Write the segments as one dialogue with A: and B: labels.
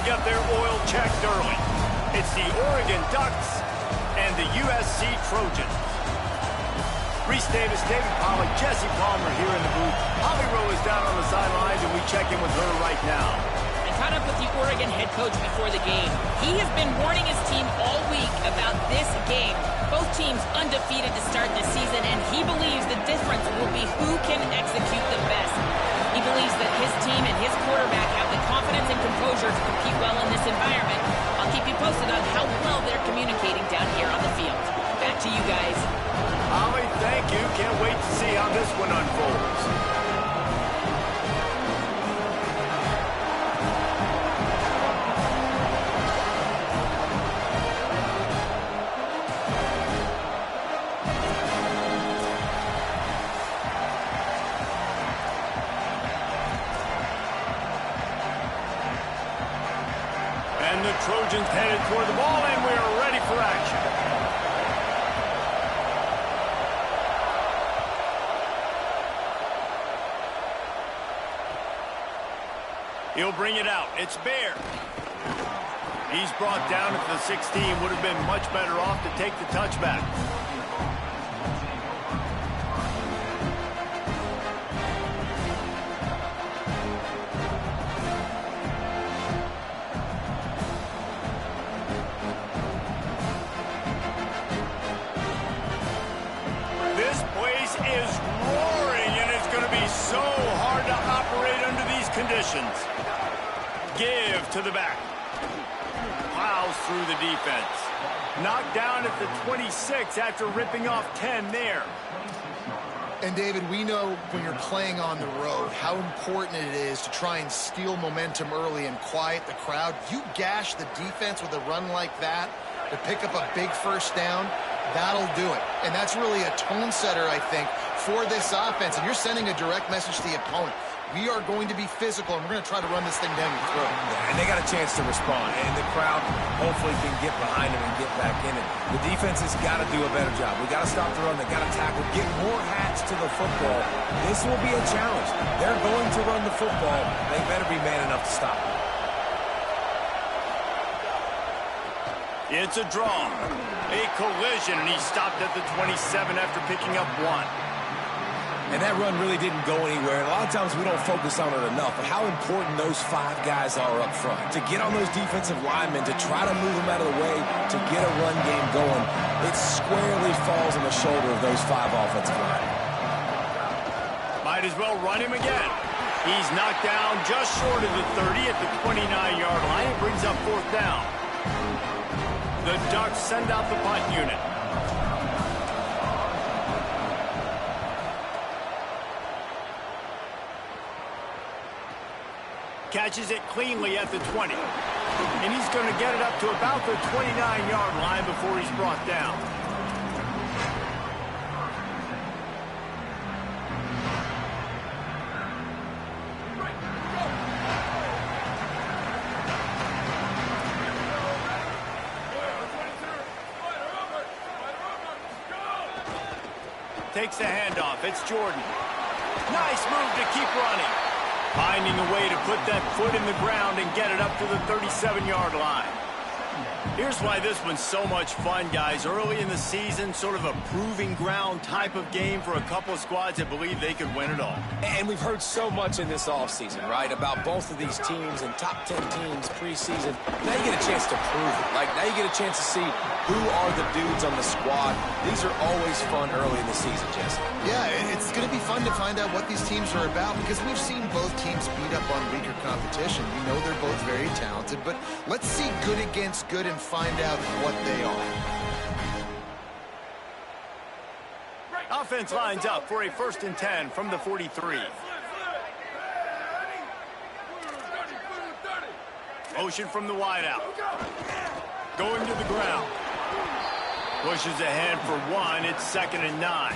A: get their oil checked early. It's the Oregon Ducks and the USC Trojans. Reese Davis, David Pollack, Jesse Palmer here in the booth. Holly Rowe is down on the sidelines, and we check in with her right now.
B: I caught up with the Oregon head coach before the game. He has been warning his team all week about this game. Both teams undefeated to start this season, and he believes the difference will be who can execute the best. He believes that his team and his quarterback have the confidence and composure to compete well in this environment. I'll keep you posted on how well they're communicating down here on the field. Back to you guys.
A: Holly, thank you. Can't wait to see how this one unfolds. And the Trojans headed toward the ball, and we are ready for action. He'll bring it out. It's Bear. He's brought down at the 16. Would have been much better off to take the touchback. This place is roaring, and it's going to be so hard to operate under these conditions. Give to the back. Plows through the defense. Knocked down at the 26 after ripping off 10 there.
C: And, David, we know when you're playing on the road how important it is to try and steal momentum early and quiet the crowd. You gash the defense with a run like that to pick up a big first down, that'll do it. And that's really a tone setter, I think, for this offense. And you're sending a direct message to the opponent. We are going to be physical, and we're going to try to run this thing down your throat.
D: Yeah, and they got a chance to respond, and the crowd hopefully can get behind them and get back in it. The defense has got to do a better job. We got to stop the run. They got to tackle, get more hats to the football. This will be a challenge. They're going to run the football. They better be man enough to stop it.
A: It's a draw. A collision, and he stopped at the 27 after picking up 1.
D: And that run really didn't go anywhere. And a lot of times we don't focus on it enough, but how important those 5 guys are up front. To get on those defensive linemen, to try to move them out of the way, to get a run game going, it squarely falls on the shoulder of those 5 offensive linemen.
A: Might as well run him again. He's knocked down just short of the 30 at the 29-yard line. It brings up 4th down. The Ducks send out the punt unit. Catches it cleanly at the 20. And he's going to get it up to about the 29-yard line before he's brought down. Takes the handoff. It's Jordan. Nice move to keep running. Finding a way to put that foot in the ground and get it up to the 37-yard line. Here's why this one's so much fun, guys. Early in the season, sort of a proving ground type of game for a couple of squads that believe they could win it all.
D: And we've heard so much in this offseason, right, about both of these teams and top 10 teams preseason. Now you get a chance to prove it. Like, now you get a chance to see who are the dudes on the squad. These are always fun early in the season, Jesse.
C: Yeah, it's going to be fun to find out what these teams are about because we've seen both teams beat up on weaker competition. We know they're both very talented, but let's see good against good and find out what they are.
A: Offense lines up for a 1st and 10 from the 43. Motion from the wideout. Going to the ground. Pushes ahead for 1. It's 2nd and 9.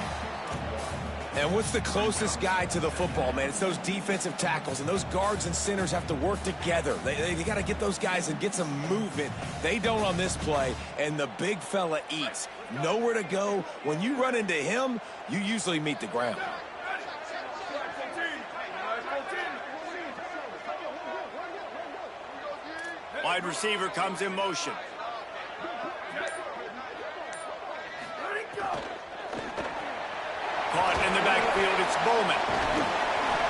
D: And what's the closest guy to the football, man? It's those defensive tackles, and those guards and centers have to work together. They got to get those guys and get some movement. They don't on this play, and the big fella eats. Nowhere to go. When you run into him, you usually meet the ground.
A: Wide receiver comes in motion. Caught in the backfield, it's Bowman.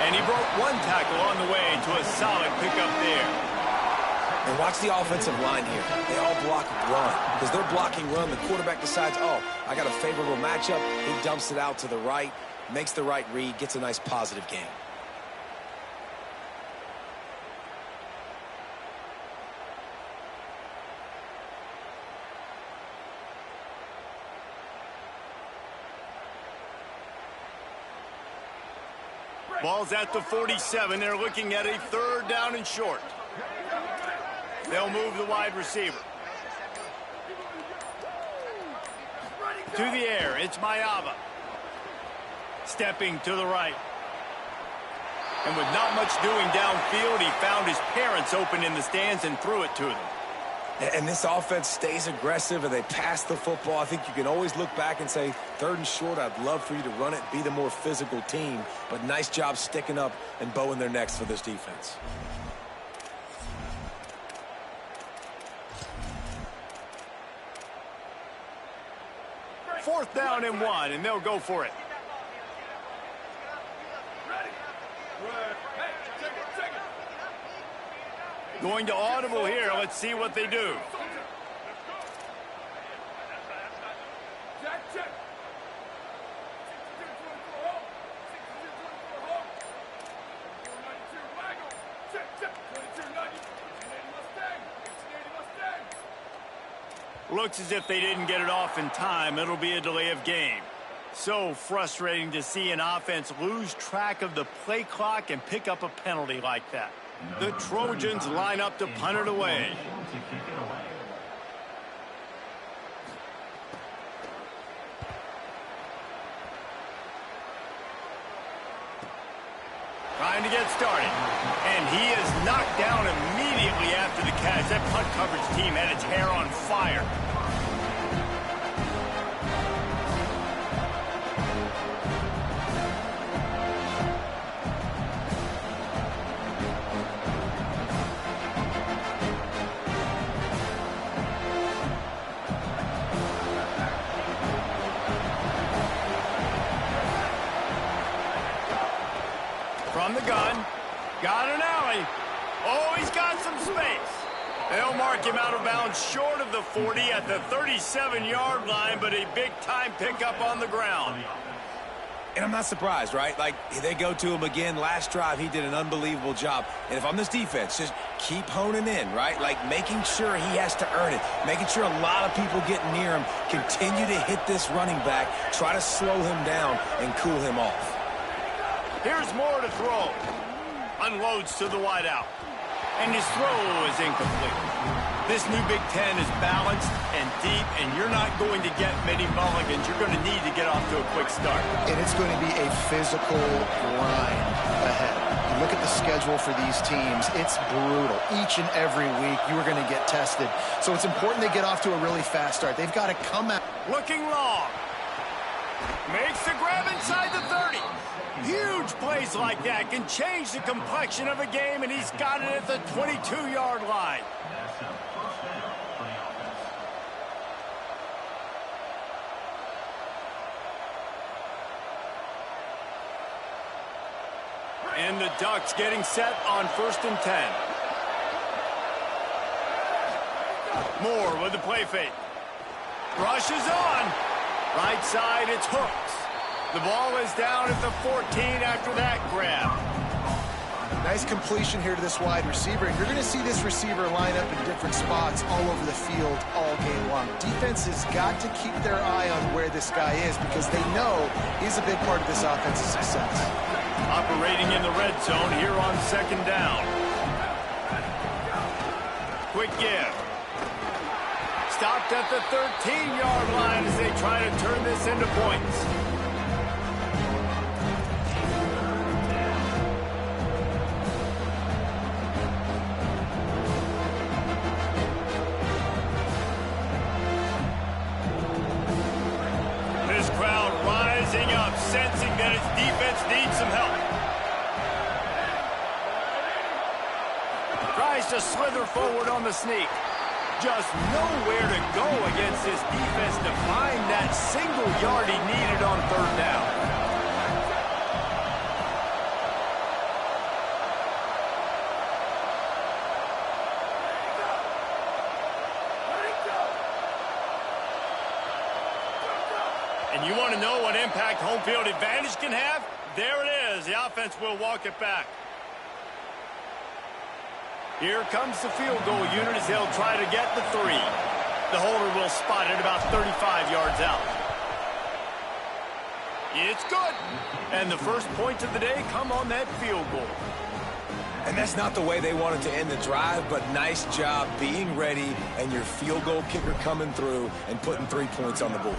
A: And he broke one tackle on the way to a solid pickup there.
D: And watch the offensive line here. They all block run. Because they're blocking run, the quarterback decides, oh, I got a favorable matchup. He dumps it out to the right, makes the right read, gets a nice positive gain.
A: Ball's at the 47. They're looking at a 3rd down and short. They'll move the wide receiver. To the air, it's Ncaa. Stepping to the right. And with not much doing downfield, he found his parents open in the stands and threw it to them.
D: And this offense stays aggressive and they pass the football. I think you can always look back and say, 3rd and short, I'd love for you to run it, be the more physical team. But nice job sticking up and bowing their necks for this defense.
A: Fourth down and 1, and they'll go for it. Going to audible here. Let's see what they do. Looks as if they didn't get it off in time. It'll be a delay of game. So frustrating to see an offense lose track of the play clock and pick up a penalty like that. The Trojans line up to punt it away. Trying to get started. And he is knocked down immediately after the catch. That punt coverage team had its hair on fire. From the gun, got an alley. Oh, he's got some space. They'll mark him out of bounds short of the 40 at the 37-yard line, but a big-time pickup on the ground.
D: And I'm not surprised, right? Like, they go to him again. Last drive, he did an unbelievable job. And if I'm this defense, just keep honing in, right? Like, making sure he has to earn it. Making sure a lot of people get near him. Continue to hit this running back. Try to slow him down and cool him off.
A: Here's more to throw. Unloads to the wideout. And his throw is incomplete. This new Big Ten is balanced and deep, and you're not going to get many mulligans. You're going to need to get off to a quick start.
C: And it's going to be a physical grind ahead. You look at the schedule for these teams, it's brutal. Each and every week, you are going to get tested. So it's important they get off to a really fast start. They've got to come out.
A: Looking long. Makes the grab inside the 30. Huge plays like that can change the complexion of a game, and he's got it at the 22-yard line. And the Ducks getting set on 1st and 10. Moore with the play fake. Rushes on. Right side, it's Hooks. The ball is down at the 14 after that grab.
C: Nice completion here to this wide receiver. And you're going to see this receiver line up in different spots all over the field all game long. Defense has got to keep their eye on where this guy is because they know he's a big part of this offensive success.
A: Operating in the red zone here on 2nd down. Quick give. Stopped at the 13-yard line as they try to turn this into points. This crowd rising up, sensing that its defense needs some help. Tries to slither forward on the sneak. Just nowhere to go against this defense to find that single yard he needed on third down. And you want to know what impact home field advantage can have? There it is. The offense will walk it back. Here comes the field goal unit as they'll try to get the 3. The holder will spot it about 35 yards out. It's good. And the first points of the day come on that field goal.
D: And that's not the way they wanted to end the drive, but nice job being ready and your field goal kicker coming through and putting 3 points on the board.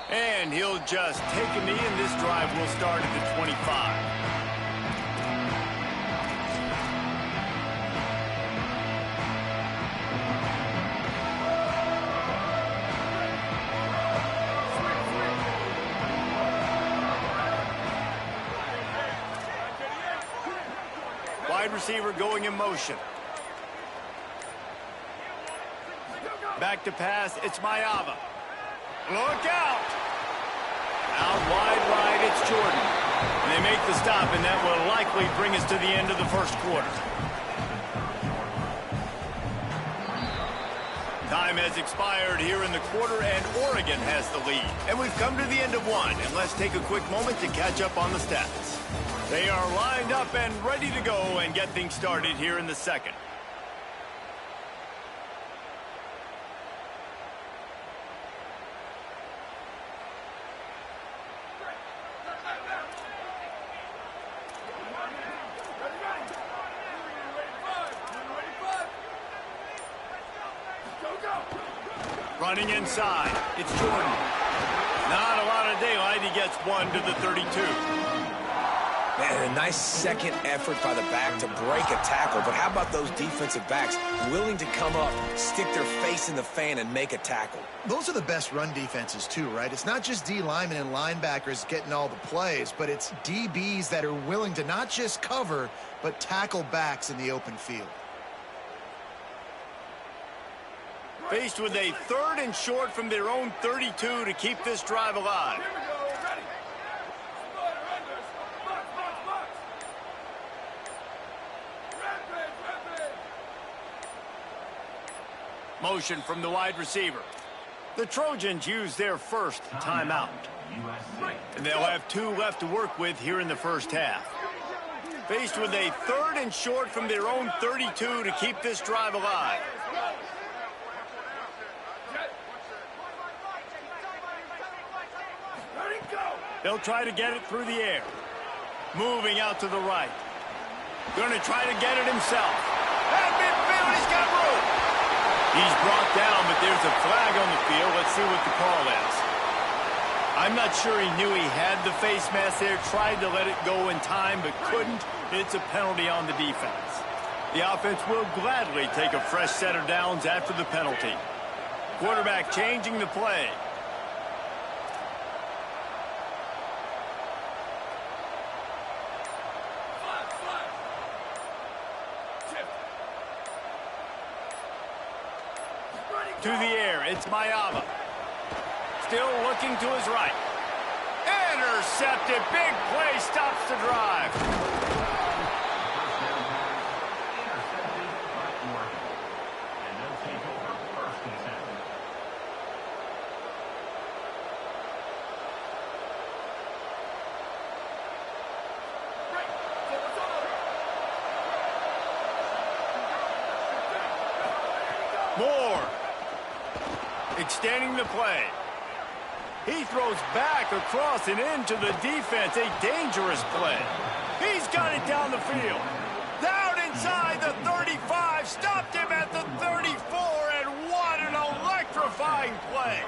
A: And he'll just take a knee, and this drive will start at the 25. Wide receiver going in motion. Back to pass, it's Aob. Look out! Out wide right, it's Jordan. And they make the stop, and that will likely bring us to the end of the first quarter. Time has expired here in the quarter, and Oregon has the lead. And we've come to the end of one, and let's take a quick moment to catch up on the stats. They are lined up and ready to go and get things started here in the second. Running inside, it's Jordan. Not a lot of daylight, he gets 1 to the 32.
D: Man, a nice second effort by the back to break a tackle, but how about those defensive backs willing to come up, stick their face in the fan, and make a tackle?
C: Those are the best run defenses too, right? It's not just D linemen and linebackers getting all the plays, but it's DBs that are willing to not just cover, but tackle backs in the open field.
A: Faced with a 3rd and short from their own 32 to keep this drive alive. Motion from the wide receiver. The Trojans use their first timeout. And they'll have 2 left to work with here in the first half. Faced with a 3rd and short from their own 32 to keep this drive alive. They'll try to get it through the air. Moving out to the right. Going to try to get it himself. At midfield, he's got room. He's brought down, but there's a flag on the field. Let's see what the call is. I'm not sure he knew he had the face mask there. Tried to let it go in time, but couldn't. It's a penalty on the defense. The offense will gladly take a fresh set of downs after the penalty. Quarterback changing the play. To the air, it's Aob. Still looking to his right. Intercepted, big play, stops the drive. Moore. Extending the play. He throws back across and into the defense. A dangerous play. He's got it down the field. Down inside the 35. Stopped him at the 34. And what an electrifying play.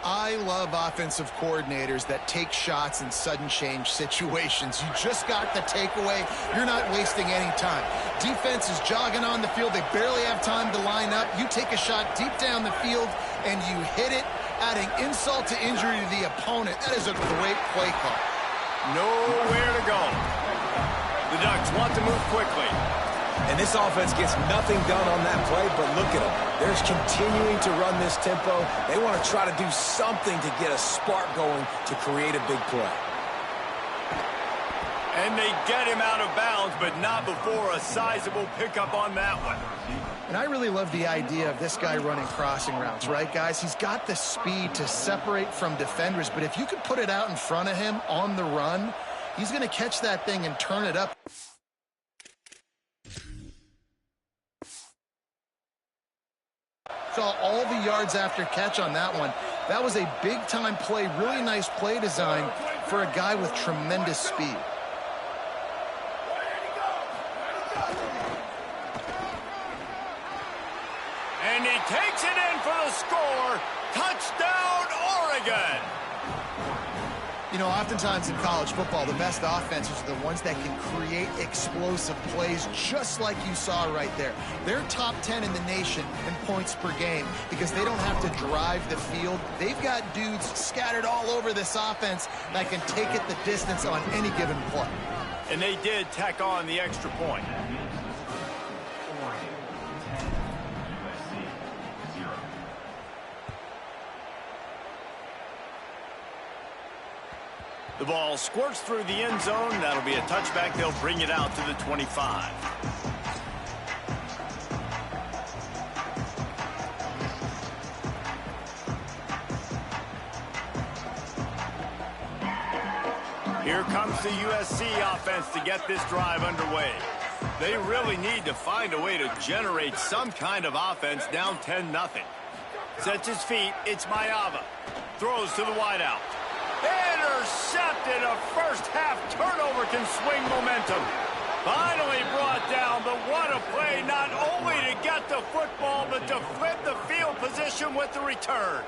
C: I love offensive coordinators that take shots in sudden change situations. You just got the takeaway. You're not wasting any time. Defense is jogging on the field. They barely have time to line up. You take a shot deep down the field, and you hit it Adding insult to injury to the opponent. That is a great play call.
A: Nowhere to go. The Ducks want to move quickly.
D: And this offense gets nothing done on that play, but look at them. They're continuing to run this tempo. They want to try to do something to get a spark going to create a big play.
A: And they get him out of bounds, but not before a sizable pickup on that one.
C: And I really love the idea of this guy running crossing routes, right, guys? He's got the speed to separate from defenders, but if you could put it out in front of him on the run, he's going to catch that thing and turn it up. Saw all the yards after catch on that one. That was a big-time play, really nice play design for a guy with tremendous speed.
A: And he takes it in for the score. Touchdown, Oregon.
C: You know, oftentimes in college football, the best offenses are the ones that can create explosive plays, just like you saw right there. They're top 10 in the nation in points per game because they don't have to drive the field. They've got dudes scattered all over this offense that can take it the distance on any given play.
A: And they did tack on the extra point. The ball squirts through the end zone. That'll be a touchback. They'll bring it out to the 25. Here comes the USC offense to get this drive underway. They really need to find a way to generate some kind of offense down 10-0. Sets his feet. It's Ncaa. Throws to the wideout. Intercepted. A first-half turnover can swing momentum. Finally brought down, but what a play, not only to get the football, but to flip the field position with the return.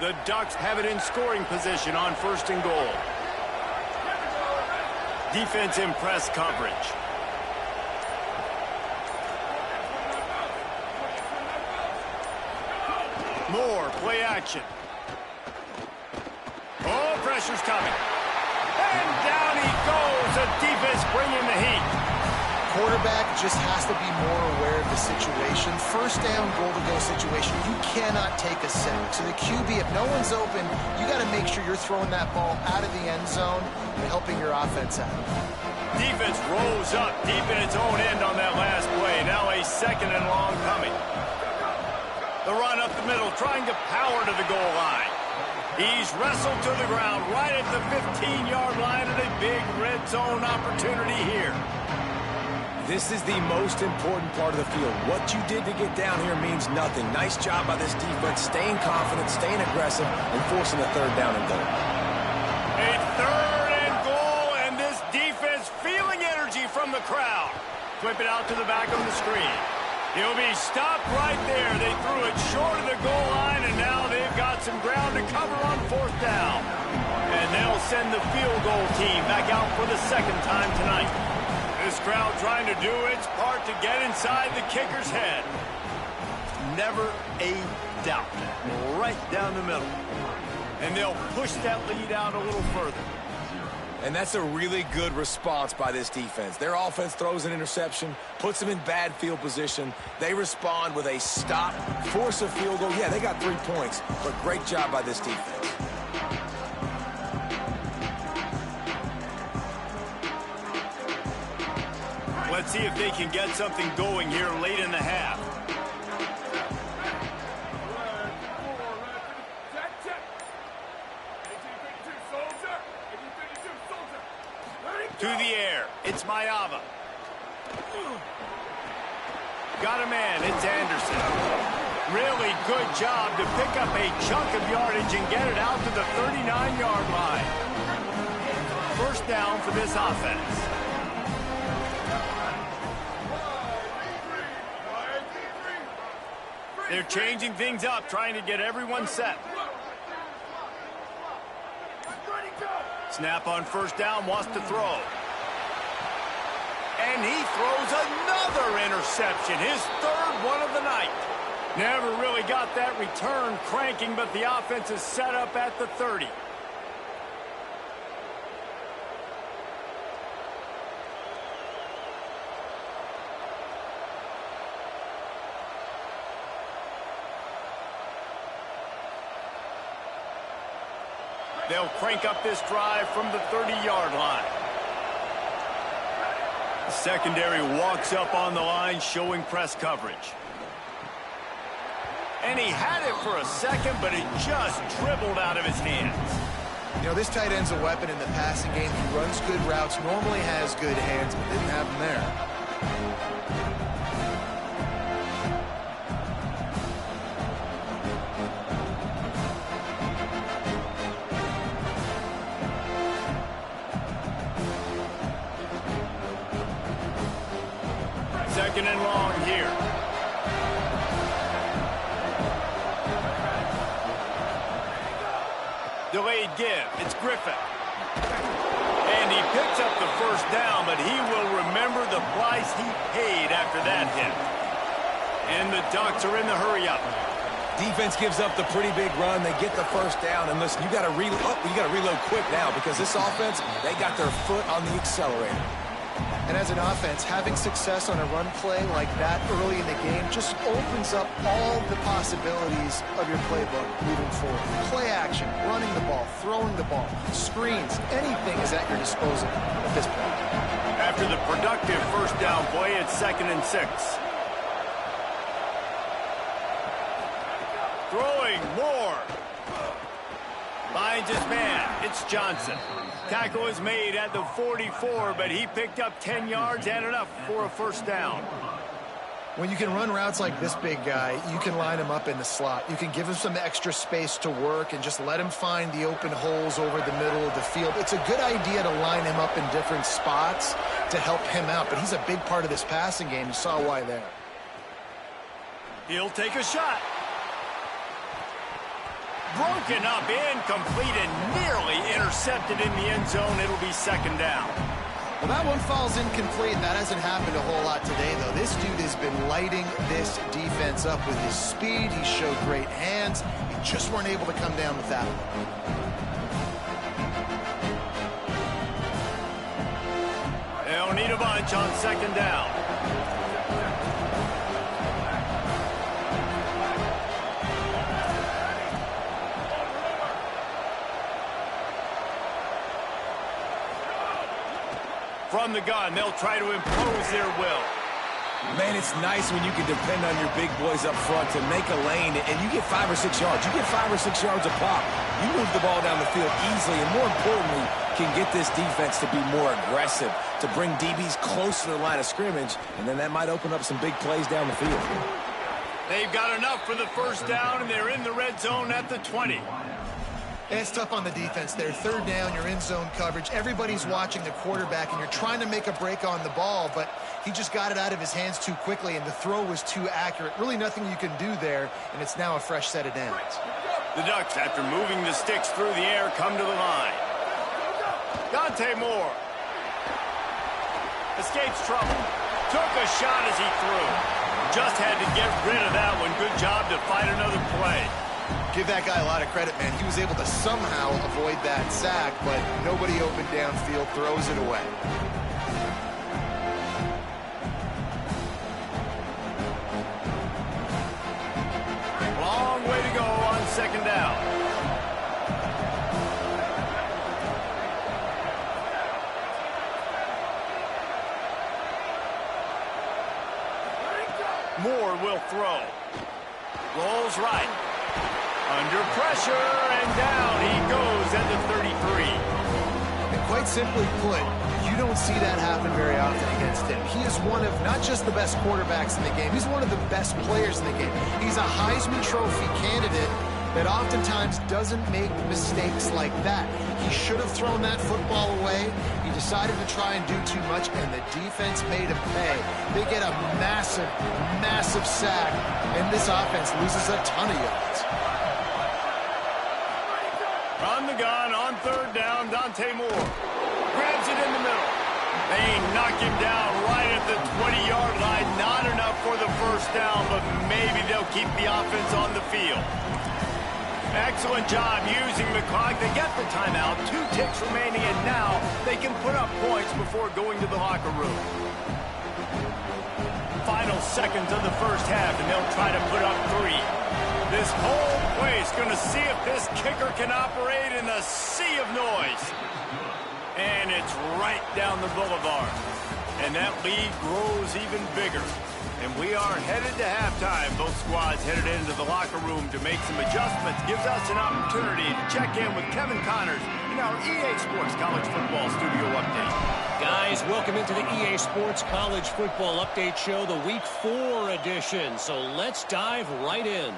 A: The Ducks have it in scoring position on 1st and goal. Defense in press coverage. More play action. Oh, pressure's coming. And down he goes. The defense bringing the heat.
C: Quarterback just has to be more aware of the situation. First down, goal-to-go situation, you cannot take a sack. So the QB, if no one's open, you got to make sure you're throwing that ball out of the end zone and helping your offense out.
A: Defense rolls up deep in its own end on that last play. Now a 2nd and long coming. The run up the middle, trying to power to the goal line. He's wrestled to the ground right at the 15-yard line, and a big red zone opportunity here.
D: This is the most important part of the field. What you did to get down here means nothing. Nice job by this defense, staying confident, staying aggressive, and forcing a 3rd down and goal.
A: A 3rd and goal, and this defense feeling energy from the crowd. Flip it out to the back of the screen. He'll be stopped right there. They threw it short of the goal line, and now they've got some ground to cover on 4th down. And they'll send the field goal team back out for the 2nd time tonight. This crowd trying to do its part to get inside the kicker's head. Never a doubt. Right down the middle. And they'll push that lead out a little further.
D: And that's a really good response by this defense. Their offense throws an interception, puts them in bad field position. They respond with a stop, force a field goal. Yeah, they got 3 points, but great job by this defense.
A: Let's see if they can get something going here late in the half. To the air, it's Ncaa. Got a man, it's Anderson. Really good job to pick up a chunk of yardage and get it out to the 39-yard line. 1st down for this offense. They're changing things up, trying to get everyone set. Snap on first down, wants to throw. And he throws another interception, his third one of the night. Never really got that return cranking, but the offense is set up at the 30. They'll crank up this drive from the 30-yard line. The secondary walks up on the line, showing press coverage. And he had it for a second, but it just dribbled out of his hands.
C: You know, this tight end's a weapon in the passing game. He runs good routes, normally has good hands, but didn't have them there.
A: Second and long here. Delayed give. It's Griffin. And he picks up the first down, but he will remember the price he paid after that hit. And the Ducks are in the hurry-up.
D: Defense gives up the pretty big run. They get the first down. And listen, you got to reload quick now because this offense, they got their foot on the accelerator.
C: And as an offense, having success on a run play like that early in the game just opens up all the possibilities of your playbook moving forward. Play action, running the ball, throwing the ball, screens, anything is at your disposal at this point.
A: After the productive first down play, it's 2nd and 6. Throwing more. Finds his man. It's Johnson. Tackle is made at the 44, but he picked up 10 yards and enough for a first down.
C: When you can run routes like this big guy, you can line him up in the slot. You can give him some extra space to work and just let him find the open holes over the middle of the field. It's a good idea to line him up in different spots to help him out, but he's a big part of this passing game. You saw why there.
A: He'll take a shot. Broken up, incomplete, and nearly intercepted in the end zone. It'll be 2nd down.
C: Well, that one falls incomplete. That hasn't happened a whole lot today, though. This dude has been lighting this defense up with his speed. He showed great hands. He just weren't able to come down with that one.
A: They'll need a bunch on 2nd down. From the gun, they'll try to impose their will.
D: Man, it's nice when you can depend on your big boys up front to make a lane, and you get 5 or 6 yards. You get 5 or 6 yards a pop. You move the ball down the field easily, and more importantly, can get this defense to be more aggressive, to bring DBs close to the line of scrimmage, and then that might open up some big plays down the field.
A: They've got enough for the first down, and they're in the red zone at the 20.
C: It's tough on the defense there. 3rd down, you're in zone coverage. Everybody's watching the quarterback, and you're trying to make a break on the ball, but he just got it out of his hands too quickly, and the throw was too accurate. Really nothing you can do there, and it's now a fresh set of downs.
A: The Ducks, after moving the sticks through the air, come to the line. Dante Moore. Escapes trouble. Took a shot as he threw. Just had to get rid of that one. Good job to find another play.
C: Give that guy a lot of credit, man. He was able to somehow avoid that sack, but nobody open downfield, throws it away.
A: Long way to go on 2nd down. Moore will throw. Rolls right. Under pressure, and down he goes at the 33.
C: And quite simply put, you don't see that happen very often against him. He is one of not just the best quarterbacks in the game, he's one of the best players in the game. He's a Heisman Trophy candidate that oftentimes doesn't make mistakes like that. He should have thrown that football away. He decided to try and do too much, and the defense made him pay. They get a massive, massive sack, and this offense loses a ton of yards.
A: On the gun, on third down, Dante Moore. Grabs it in the middle. They knock him down right at the 20-yard line. Not enough for the first down, but maybe they'll keep the offense on the field. Excellent job using the clock. They get the timeout. 2 ticks remaining, and now they can put up points before going to the locker room. Final seconds of the first half, and they'll try to put up 3. This whole place going to see if this kicker can operate in the sea of noise. And it's right down the boulevard. And that lead grows even bigger. And we are headed to halftime. Both squads headed into the locker room to make some adjustments. Gives us an opportunity to check in with Kevin Connors in our EA Sports College Football Studio Update.
E: Guys, welcome into the EA Sports College Football Update Show, the Week 4 edition. So let's dive right in.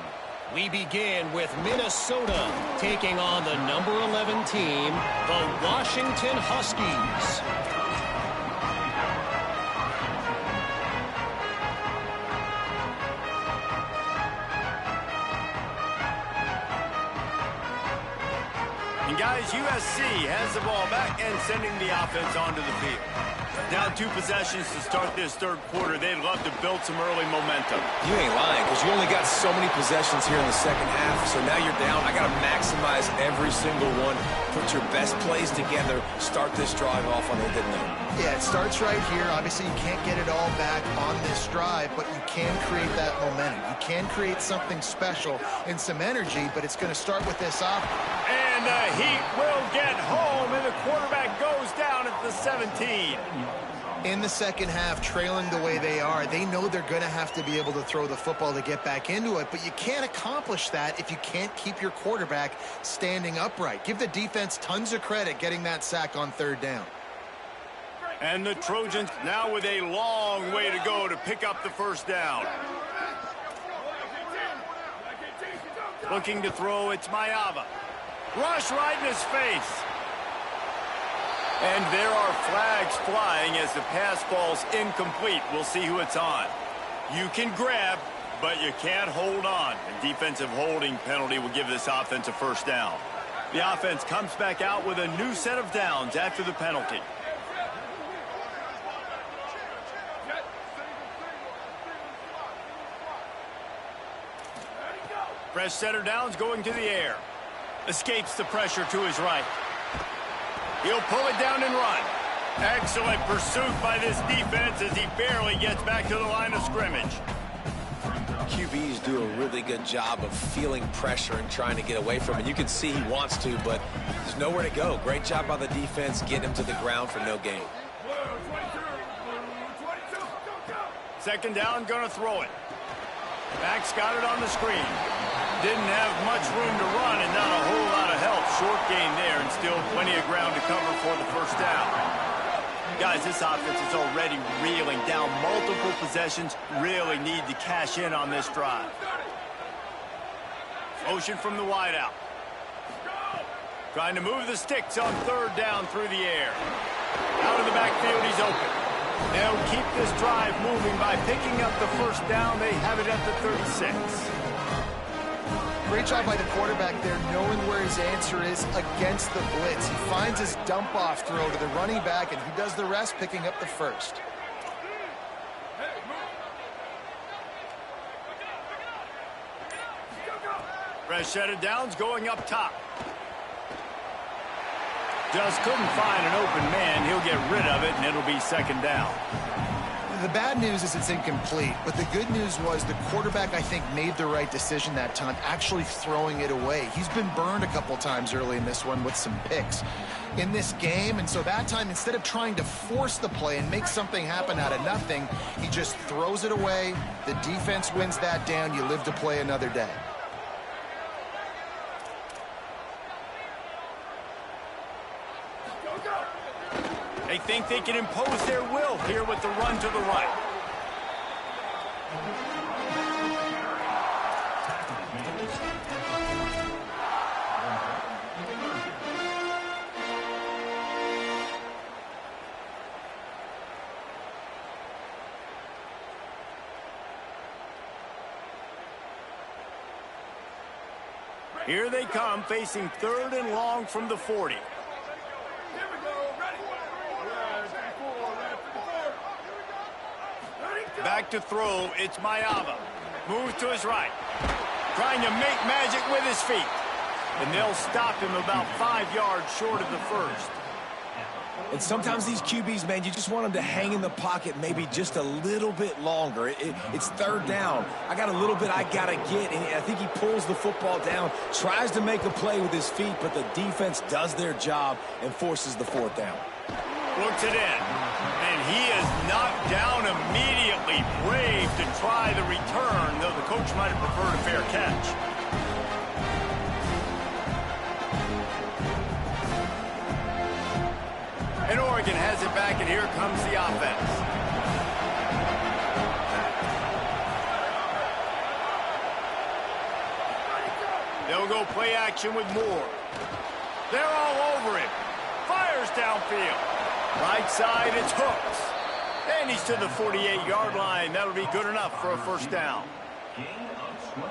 E: We begin with Minnesota taking on the number 11 team, the Washington Huskies.
A: And guys, USC has the ball back and sending the offense onto the field. Down 2 possessions to start this third quarter. They'd love to build some early momentum.
D: You ain't lying, because you only got so many possessions here in the second half. So now you're down. I got to maximize every single one. Put your best plays together. Start this drive off on a good note.
C: Yeah, it starts right here. Obviously, you can't get it all back on this drive, but you can create that momentum. You can create something special and some energy, but it's going to start with this offense.
A: And the Heat will get home, and the quarterback goes down at the 17.
C: In the second half, trailing the way they are, they know they're going to have to be able to throw the football to get back into it, but you can't accomplish that if you can't keep your quarterback standing upright. Give the defense tons of credit getting that sack on third down.
A: And the Trojans now with a long way to go to pick up the first down. Looking to throw, it's Mayava. Rush right in his face. And there are flags flying as the pass falls incomplete. We'll see who it's on. You can grab, but you can't hold on. A defensive holding penalty will give this offense a first down. The offense comes back out with a new set of downs after the penalty. Fresh setter downs going to the air. Escapes the pressure to his right. He'll pull it down and run. Excellent pursuit by this defense as he barely gets back to the line of scrimmage.
D: QBs do a really good job of feeling pressure and trying to get away from it. You can see he wants to, but there's nowhere to go. Great job by the defense, getting him to the ground for no gain.
A: Second down, gonna throw it. Max got it on the screen. Didn't have much room to run and not a whole lot of help. Short gain there and still plenty of ground to cover for the first down. Guys, this offense is already reeling down multiple possessions. Really need to cash in on this drive. Motion from the wideout. Trying to move the sticks on third down through the air. Out of the backfield, he's open. They'll keep this drive moving by picking up the first down. They have it at the 36.
C: Great job by the quarterback there, knowing where his answer is against the blitz. He finds his dump-off throw to the running back, and he does the rest, picking up the first.
A: Fresh set of downs going up top. Just couldn't find an open man. He'll get rid of it, and it'll be second down.
C: The bad news is it's incomplete, but the good news was the quarterback, I think, made the right decision that time, actually throwing it away. He's been burned a couple times early in this one with some picks in this game, and so that time, instead of trying to force the play and make something happen out of nothing, he just throws it away. The defense wins that down. You live to play another day.
A: They think they can impose their will here with the run to the right. Here they come, facing 3rd and long from the 40. Back to throw, it's Aob. Moves to his right. Trying to make magic with his feet. And they'll stop him about 5 yards short of the first.
D: And sometimes these QBs, man, you just want them to hang in the pocket maybe just a little bit longer. It's 3rd down. I got a little bit I got to get, and I think he pulls the football down, tries to make a play with his feet, but the defense does their job and forces the 4th down.
A: Looks it in, and he is knocked down immediately. Brave to try the return, though the coach might have preferred a fair catch. And Oregon has it back, and here comes the offense. They'll go play action with Moore. They're all over him. Fires downfield. Right side, it's Hooks. And he's to the 48-yard line. That'll be good enough for a 1st down.
F: Gain of 24.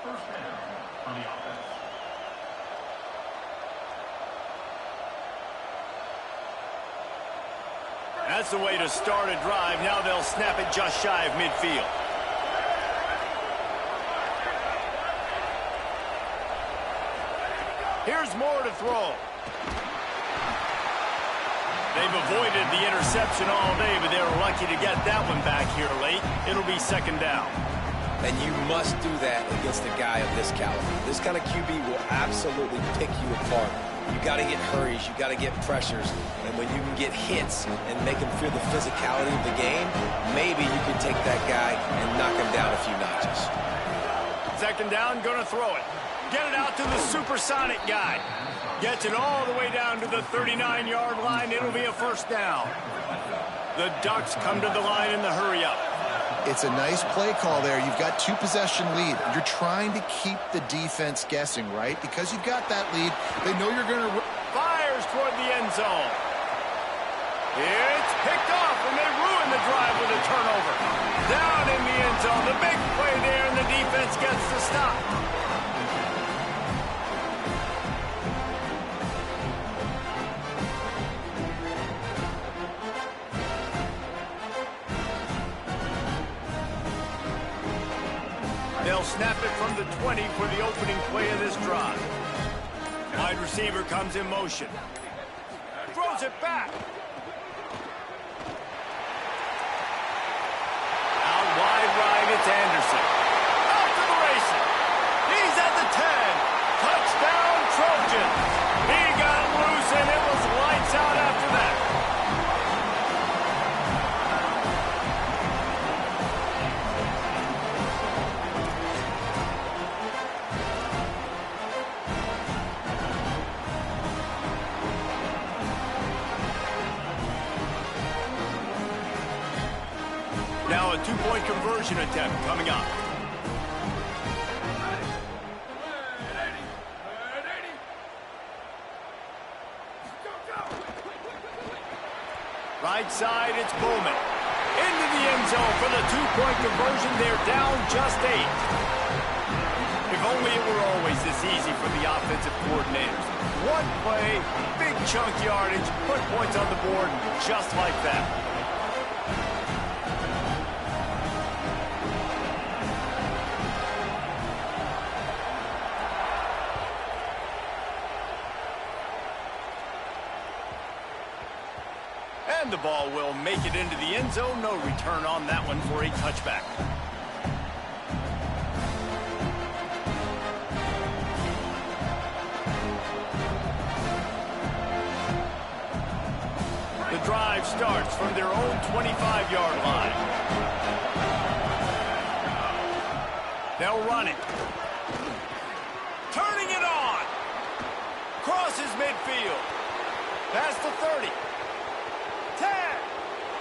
F: 1st down on the offense.
A: That's the way to start a drive. Now they'll snap it just shy of midfield. Here's Moore to throw. They've avoided the interception all day, but they were lucky to get that one back here late. It'll be 2nd down.
D: And you must do that against a guy of this caliber. This kind of QB will absolutely pick you apart. You got to get hurries, you got to get pressures, and when you can get hits and make him feel the physicality of the game, maybe you can take that guy and knock him down a few notches.
A: 2nd down, gonna throw it. Get it out to the supersonic guy. Gets it all the way down to the 39-yard line. It'll be a 1st down. The Ducks come to the line in the hurry-up.
C: It's a nice play call there. You've got 2-possession lead. You're trying to keep the defense guessing, right? Because you've got that lead, they know you're going to...
A: Fires toward the end zone. It's picked off, and they ruin the drive with a turnover. Down in the end zone. The big play there, and the defense gets the stop. They'll snap it from the 20 for the opening play of this drive. Wide receiver comes in motion. Throws it back. Out wide right, it's Anderson. Out to the races. He's at the 10. Touchdown, Trojans. He got loose, and it was lights out after that. Now a 2-point conversion attempt coming up. Right side, it's Bowman. Into the end zone for the 2-point conversion. They're down just 8. If only it were always this easy for the offensive coordinators. One play, big chunk yardage, put points on the board just like that. And the ball will make it into the end zone. No return on that one for a touchback. The drive starts from their own 25-yard line. They'll run it. Turning it on. Crosses midfield. Past the 30. 10.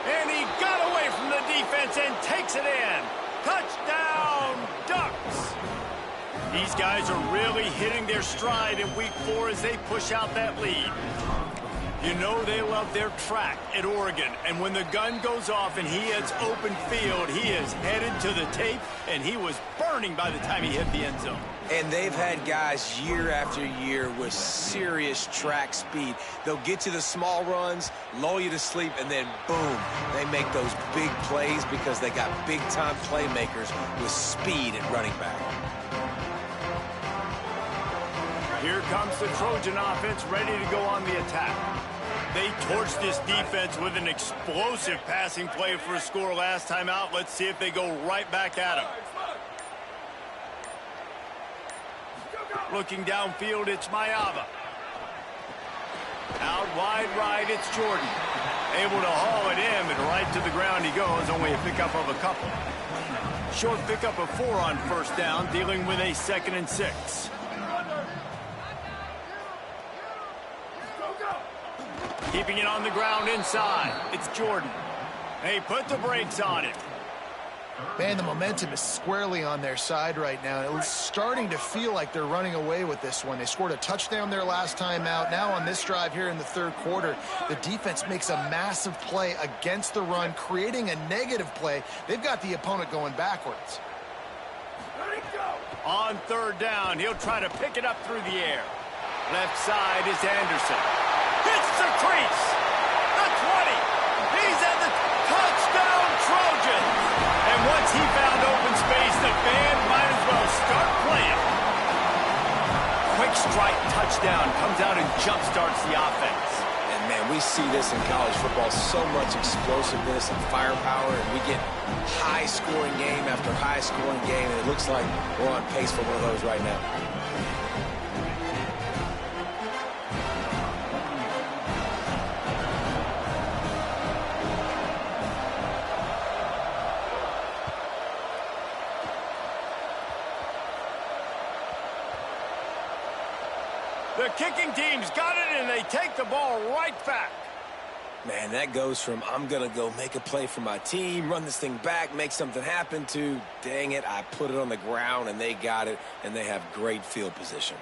A: And he got away from the defense and takes it in. Touchdown, Ducks. These guys are really hitting their stride in week 4 as they push out that lead. You know they love their track at Oregon, and when the gun goes off and he hits open field, he is headed to the tape, and he was burning by the time he hit the end zone.
D: And they've had guys year after year with serious track speed. They'll get you the small runs, lull you to sleep, and then boom, they make those big plays because they got big-time playmakers with speed at running back.
A: Here comes the Trojan offense ready to go on the attack. They torched this defense with an explosive passing play for a score last time out. Let's see if they go right back at him. Looking downfield, it's Ncaa. Out wide right, it's Jordan. Able to haul it in, and right to the ground he goes, only a pickup of a couple. Short pickup of 4 on first down, dealing with a 2nd and 6. Keeping it on the ground inside, it's Jordan. They put the brakes on it.
C: Man, the momentum is squarely on their side right now. It was starting to feel like they're running away with this one. They scored a touchdown their last time out. Now on this drive here in the 3rd quarter, the defense makes a massive play against the run, creating a negative play. They've got the opponent going backwards.
A: On 3rd down, he'll try to pick it up through the air. Left side is Anderson. Hits the crease. The 20. He's at the touchdown Trojan. And once he found open space, the band might as well start playing. Quick strike touchdown comes out and jump-starts the offense.
D: And, man, we see this in college football, so much explosiveness and firepower, and we get high-scoring game after high-scoring game, and it looks like we're on pace for one of those right now.
A: The kicking team's got it, and they take the ball right back.
D: Man, that goes from I'm going to go make a play for my team, run this thing back, make something happen, to dang it, I put it on the ground, and they got it, and they have great field position.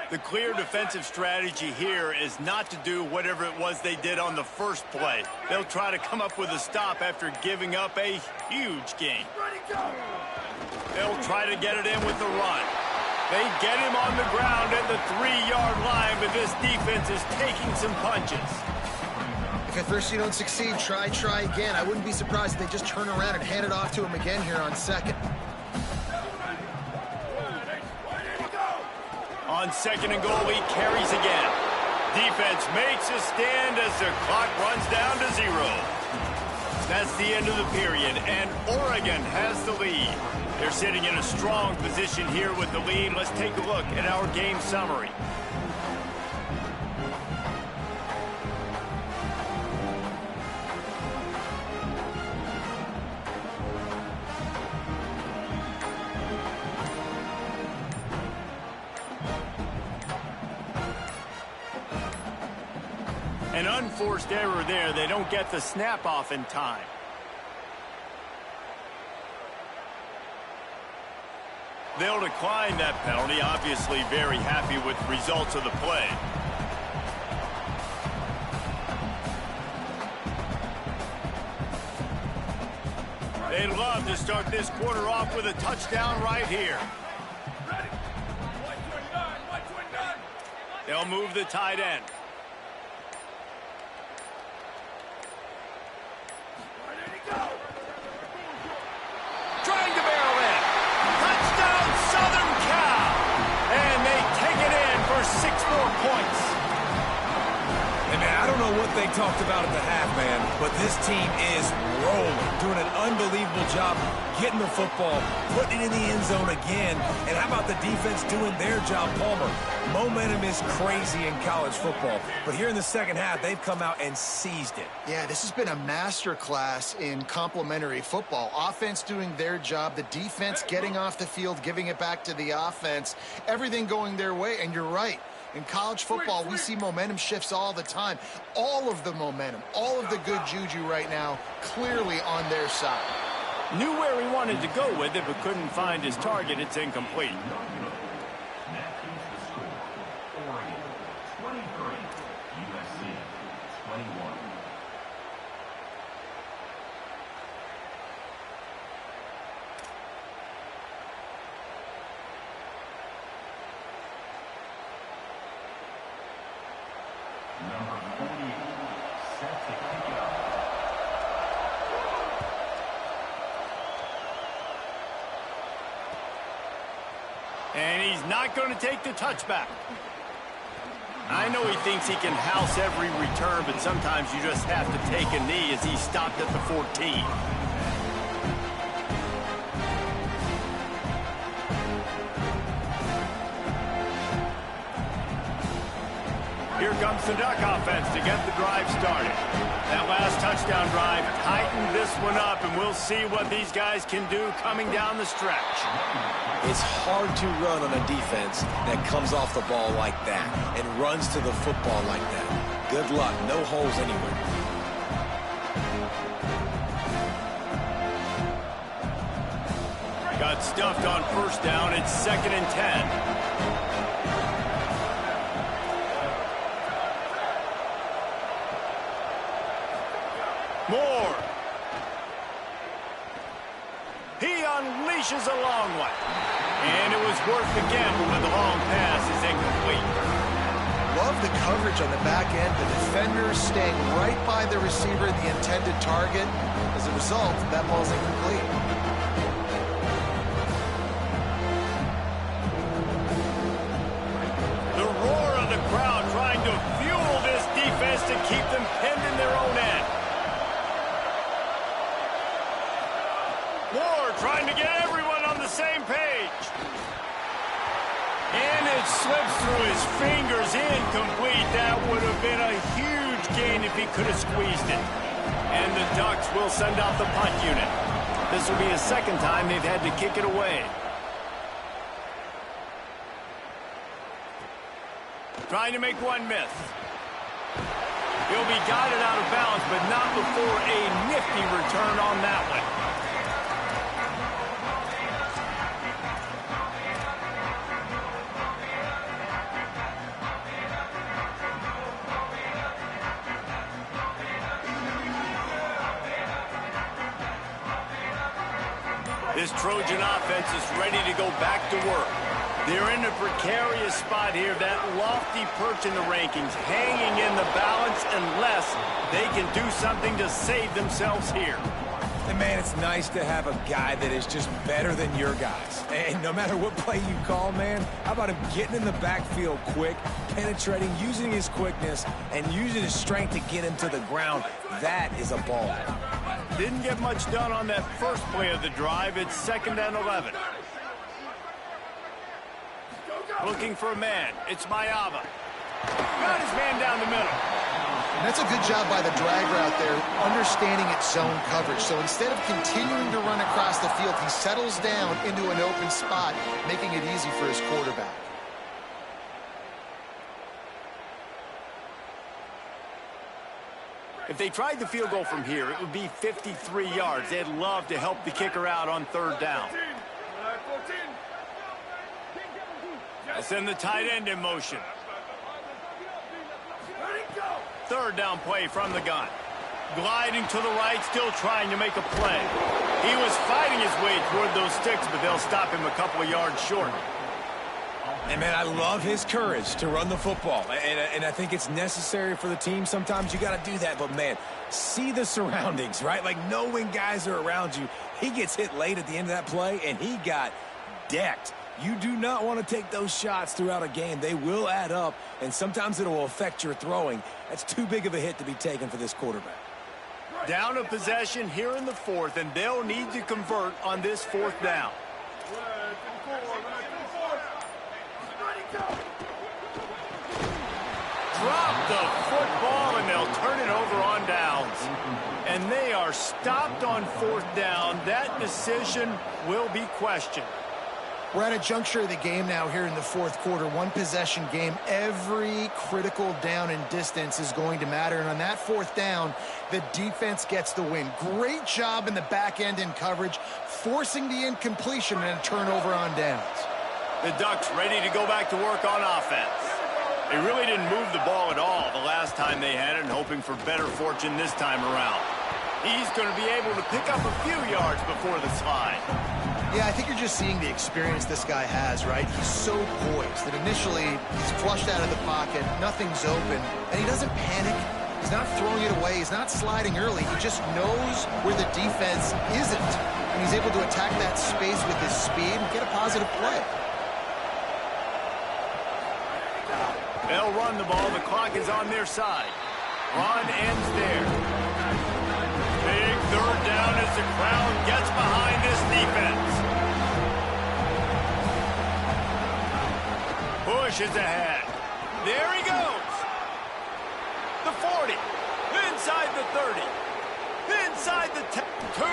A: The clear defensive strategy here is not to do whatever it was they did on the first play. They'll try to come up with a stop after giving up a huge gain. They'll try to get it in with the run. They get him on the ground at the 3-yard line, but this defense is taking some punches.
C: If at first you don't succeed, try again. I wouldn't be surprised if they just turn around and hand it off to him again here on 2nd.
A: On 2nd and goal, he carries again. Defense makes a stand as the clock runs down to 0. That's the end of the period, and Oregon has the lead. They're sitting in a strong position here with the lead. Let's take a look at our game summary. An unforced error there. They don't get the snap off in time. They'll decline that penalty, obviously very happy with the results of the play. They'd love to start this quarter off with a touchdown right here. They'll move the tight end. Trying to barrel in. Touchdown, Southern Cal. And they take it in for 6 more points.
D: Hey, man, I don't know what they talked about at the half, man, but this team is rolling, doing an unbelievable job getting the football, putting it in the end zone again. And how about the defense doing their job, Palmer? Momentum is crazy in college football, but here in the second half, they've come out and seized it.
C: Yeah, this has been a masterclass in complementary football. Offense doing their job, the defense getting off the field, giving it back to the offense, everything going their way, and you're right. In college football, we see momentum shifts all the time. All of the momentum, all of the good juju right now, clearly on their side.
A: Knew where he wanted to go with it, but couldn't find his target. It's incomplete. And he's not going to take the touchback. I know he thinks he can house every return, but sometimes you just have to take a knee as he stopped at the 14. Here comes the Duck offense to get the drive started. That last touchdown drive tightened this one up, and we'll see what these guys can do coming down the stretch.
D: It's hard to run on a defense that comes off the ball like that and runs to the football like that. Good luck. No holes anywhere.
A: Got stuffed on first down. It's 2nd and 10. Moore. He unleashes a long one. And it was worth the gamble when the long pass is incomplete.
C: Love the coverage on the back end. The defenders staying right by the receiver, the intended target. As a result, that ball's incomplete.
A: The roar of the crowd trying to fuel this defense to keep them pinned in their own end. Moore trying to get everyone on the same page. And it slips through his fingers, incomplete. That would have been a huge gain if he could have squeezed it. And the Ducks will send out the punt unit. This will be the second time they've had to kick it away. Trying to make one miss. He'll be guided out of bounds, but not before a nifty return on that one. This Trojan offense is ready to go back to work. They're in a precarious spot here, that lofty perch in the rankings, hanging in the balance unless they can do something to save themselves here.
D: And, man, it's nice to have a guy that is just better than your guys. And no matter what play you call, man, how about him getting in the backfield quick, penetrating, using his quickness, and using his strength to get him to the ground. That is a ball.
A: Didn't get much done on that first play of the drive. It's 2nd and 11. Looking for a man. It's Aob. Got his man down the middle.
C: And that's a good job by the drag route there, understanding its zone coverage. So instead of continuing to run across the field, he settles down into an open spot, making it easy for his quarterback.
A: If they tried the field goal from here, it would be 53 yards. They'd love to help the kicker out on 3rd down. They'll send the tight end in motion. 3rd down play from the gun. Gliding to the right, still trying to make a play. He was fighting his way toward those sticks, but they'll stop him a couple of yards short.
D: And, man, I love his courage to run the football. And I think it's necessary for the team. Sometimes you got to do that. But, man, see the surroundings, right? Like, knowing guys are around you. He gets hit late at the end of that play, and he got decked. You do not want to take those shots throughout a game. They will add up, and sometimes it will affect your throwing. That's too big of a hit to be taken for this quarterback.
A: Down a possession here in the 4th, and they'll need to convert on this 4th down. Drop the football, and they'll turn it over on downs. And they are stopped on 4th down. That decision will be questioned.
C: We're at a juncture of the game now here in the 4th quarter. One possession game. Every critical down and distance is going to matter. And on that 4th down, the defense gets the win. Great job in the back end in coverage, forcing the incompletion and a turnover on downs.
A: The Ducks ready to go back to work on offense. They really didn't move the ball at all the last time they had it, and hoping for better fortune this time around. He's going to be able to pick up a few yards before the slide.
C: Yeah, I think you're just seeing the experience this guy has, right? He's so poised that initially he's flushed out of the pocket, nothing's open, and he doesn't panic. He's not throwing it away. He's not sliding early. He just knows where the defense isn't, and he's able to attack that space with his speed and get a positive play.
A: They'll run the ball. The clock is on their side. Run ends there. Big third down as the crowd gets behind this defense. Pushes ahead. There he goes. The 40. Inside the 30. Inside the 10. To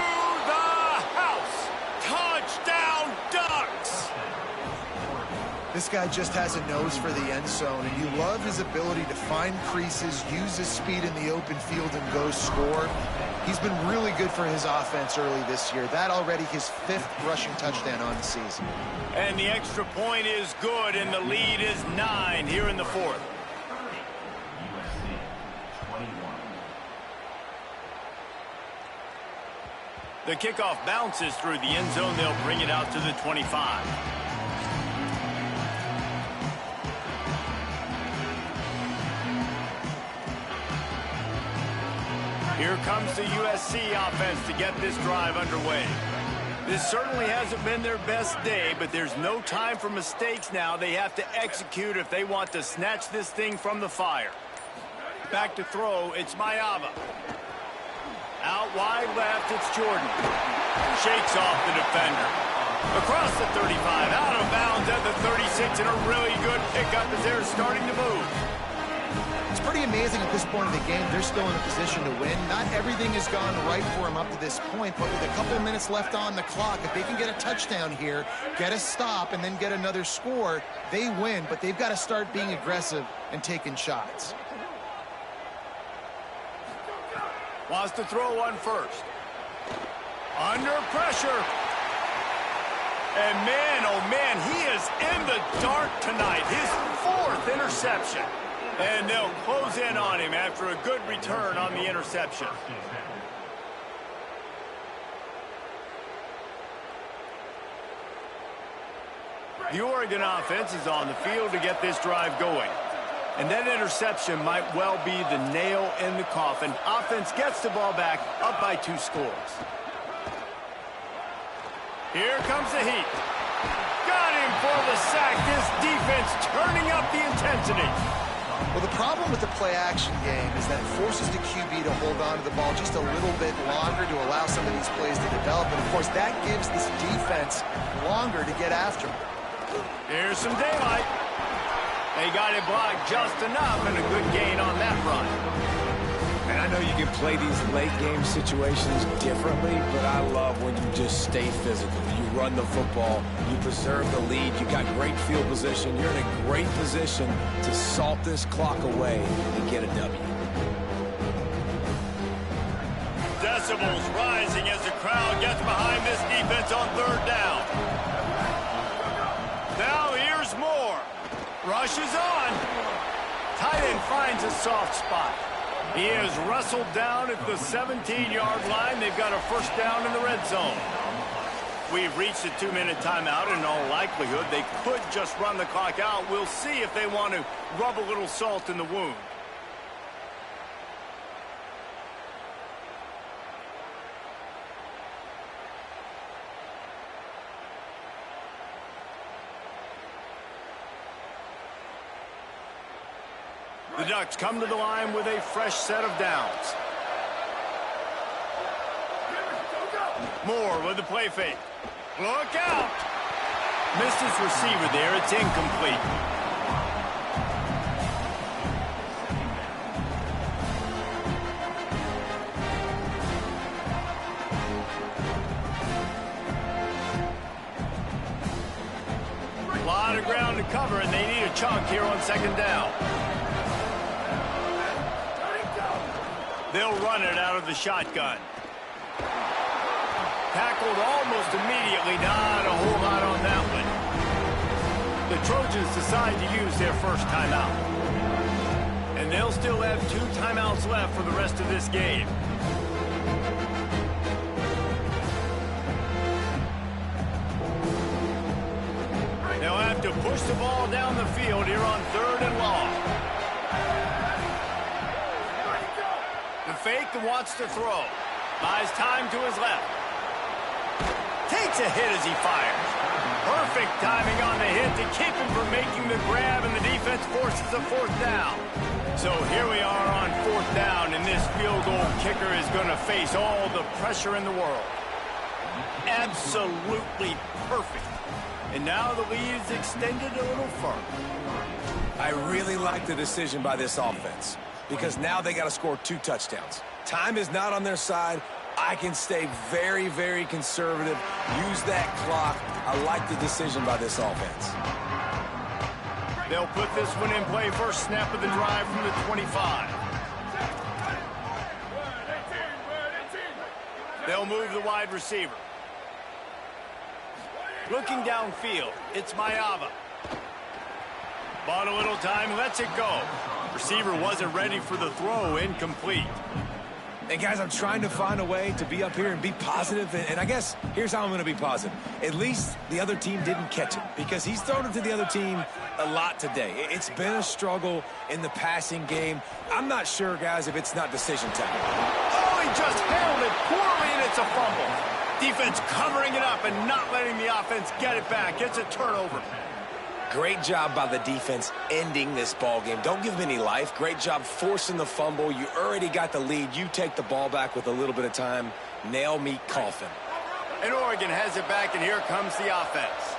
A: the house. Touchdown Ducks.
C: This guy just has a nose for the end zone, and you love his ability to find creases, use his speed in the open field, and go score. He's been really good for his offense early this year. That already his 5th rushing touchdown on the season.
A: And the extra point is good, and the lead is 9 here in the 4th. The kickoff bounces through the end zone. They'll bring it out to the 25. Here comes the USC offense to get this drive underway. This certainly hasn't been their best day, but there's no time for mistakes now. They have to execute if they want to snatch this thing from the fire. Back to throw, it's Aob. Out wide left, it's Jordan. Shakes off the defender. Across the 35, out of bounds at the 36, and a really good pickup as they're starting to move.
C: It's pretty amazing at this point of the game. They're still in a position to win. Not everything has gone right for them up to this point, but with a couple minutes left on the clock, if they can get a touchdown here, get a stop, and then get another score, they win. But they've got to start being aggressive and taking shots.
A: Wants to throw one first. Under pressure. And man, oh man, he is in the dark tonight. His 4th interception. And they'll close in on him after a good return on the interception. The Oregon offense is on the field to get this drive going. And that interception might well be the nail in the coffin. Offense gets the ball back, up by 2 scores. Here comes the heat. Got him for the sack. This defense turning up the intensity.
C: Well, the problem with the play-action game is that it forces the QB to hold on to the ball just a little bit longer to allow some of these plays to develop. And, of course, that gives this defense longer to get after him.
A: Here's some daylight. They got it blocked just enough, and a good gain on that run.
D: And I know you can play these late-game situations differently, but I love when you just stay physical. You run the football, you preserve the lead, you got great field position, you're in a great position to salt this clock away and get a W.
A: Decibels rising as the crowd gets behind this defense on 3rd down. Now here's more. Rushes on. Tight end finds a soft spot. He is wrestled down at the 17-yard line. They've got a 1st down in the red zone. We've reached a 2-minute timeout. In all likelihood, they could just run the clock out. We'll see if they want to rub a little salt in the wound. The Ducks come to the line with a fresh set of downs. Moore with the play fake. Look out! Missed his receiver there. It's incomplete. A lot of ground to cover, and they need a chunk here on 2nd down. They'll run it out of the shotgun. Tackled almost immediately. Not a whole lot on that one. The Trojans decide to use their 1st timeout. And they'll still have 2 timeouts left for the rest of this game. They'll have to push the ball down the field here on 3rd and long. The fake and wants to throw. Buys time to his left. Takes a hit as he fires. Perfect timing on the hit to keep him from making the grab, and the defense forces a fourth down. So here we are on fourth down, and this field goal kicker is going to face all the pressure in the world. Absolutely perfect. And now the lead is extended a little further.
D: I really like the decision by this offense because now they got to score 2 touchdowns. Time is not on their side. I can stay very, very conservative. Use that clock. I like the decision by this offense.
A: They'll put this one in play. First snap of the drive from the 25. They'll move the wide receiver. Looking downfield, it's Ncaa. Bought a little time, lets it go. Receiver wasn't ready for the throw, incomplete.
D: And guys, I'm trying to find a way to be up here and be positive, and I guess here's how I'm going to be positive. At least the other team didn't catch it because he's thrown it to the other team a lot today. It's been a struggle in the passing game. I'm not sure, guys, if it's not decision time.
A: Oh, he just handled it poorly, and it's a fumble. Defense covering it up and not letting the offense get it back. It's a turnover.
D: Great job by the defense ending this ball game. Don't give them any life. Great job forcing the fumble. You already got the lead. You take the ball back with a little bit of time. Nail meet coffin.
A: And Oregon has it back, and here comes the offense.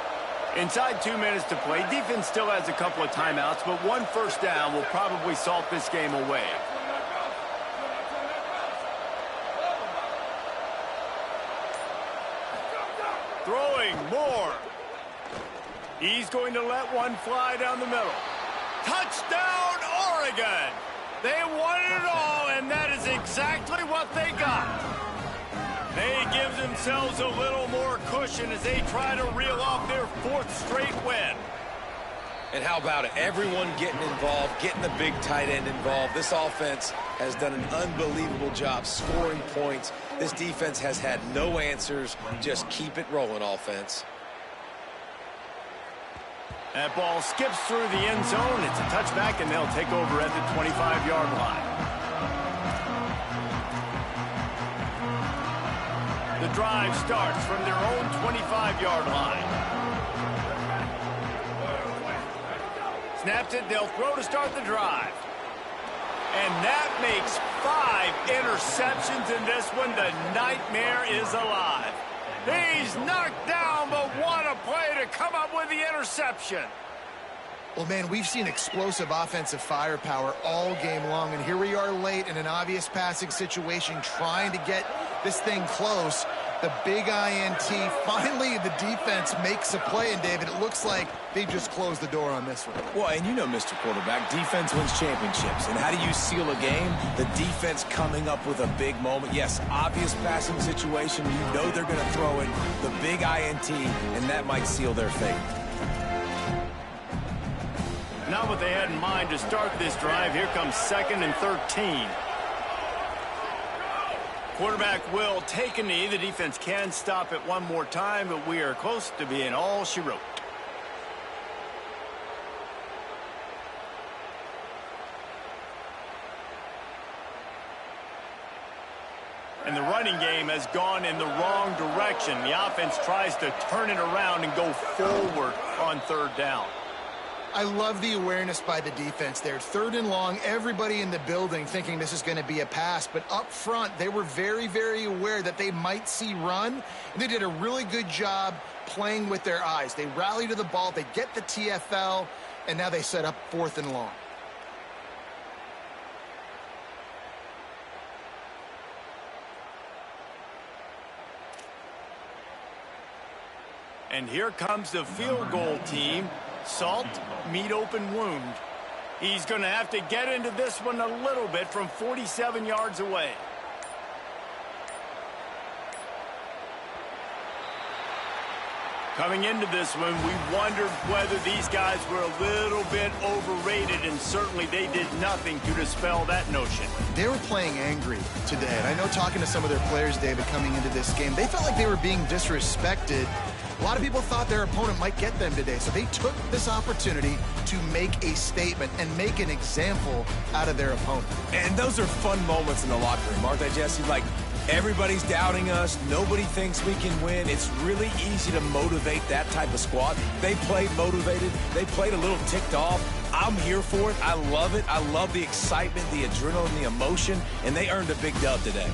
A: Inside 2 minutes to play. Defense still has a couple of timeouts, but 1 first down will probably salt this game away. Throwing more. He's going to let one fly down the middle. Touchdown, Oregon! They won it all, and that is exactly what they got. They give themselves a little more cushion as they try to reel off their 4th straight win.
D: And how about it? Everyone getting involved, getting the big tight end involved. This offense has done an unbelievable job scoring points. This defense has had no answers. Just keep it rolling, offense.
A: That ball skips through the end zone. It's a touchback, and they'll take over at the 25-yard line. The drive starts from their own 25-yard line. Snaps it. They'll throw to start the drive. And that makes 5 interceptions in this one. The nightmare is alive. He's knocked down, but what a play to come up with the interception.
C: Well, man, we've seen explosive offensive firepower all game long, and here we are late in an obvious passing situation trying to get this thing close. The big INT, finally the defense makes a play, and David, it looks like they just closed the door on this one.
D: Well, and you know, Mr. Quarterback, defense wins championships. And how do you seal a game? The defense coming up with a big moment. Yes, obvious passing situation. You know they're going to throw in the big INT, and that might seal their fate.
A: Not what they had in mind to start this drive. Here comes 2nd and 13. Quarterback will take a knee. The defense can stop it one more time, but we are close to being all she wrote. And the running game has gone in the wrong direction. The offense tries to turn it around and go forward on 3rd down.
C: I love the awareness by the defense there. 3rd and long, everybody in the building thinking this is going to be a pass, but up front, they were very, very aware that they might see run, and they did a really good job playing with their eyes. They rally to the ball, they get the TFL, and now they set up 4th and long.
A: And here comes the field goal team. Salt, meet open wound. He's going to have to get into this one a little bit from 47 yards away. Coming into this one, we wondered whether these guys were a little bit overrated, and certainly they did nothing to dispel that notion.
C: They were playing angry today, and I know talking to some of their players, David, coming into this game, they felt like they were being disrespected. A lot of people thought their opponent might get them today, so they took this opportunity to make a statement and make an example out of their opponent.
D: And those are fun moments in the locker room, aren't they, Jesse? Like, Everybody's doubting us. Nobody thinks we can win. It's really easy to motivate that type of squad. They played motivated. They played a little ticked off. I'm here for it. I love it. I love the excitement, the adrenaline, the emotion, and they earned a big dub today.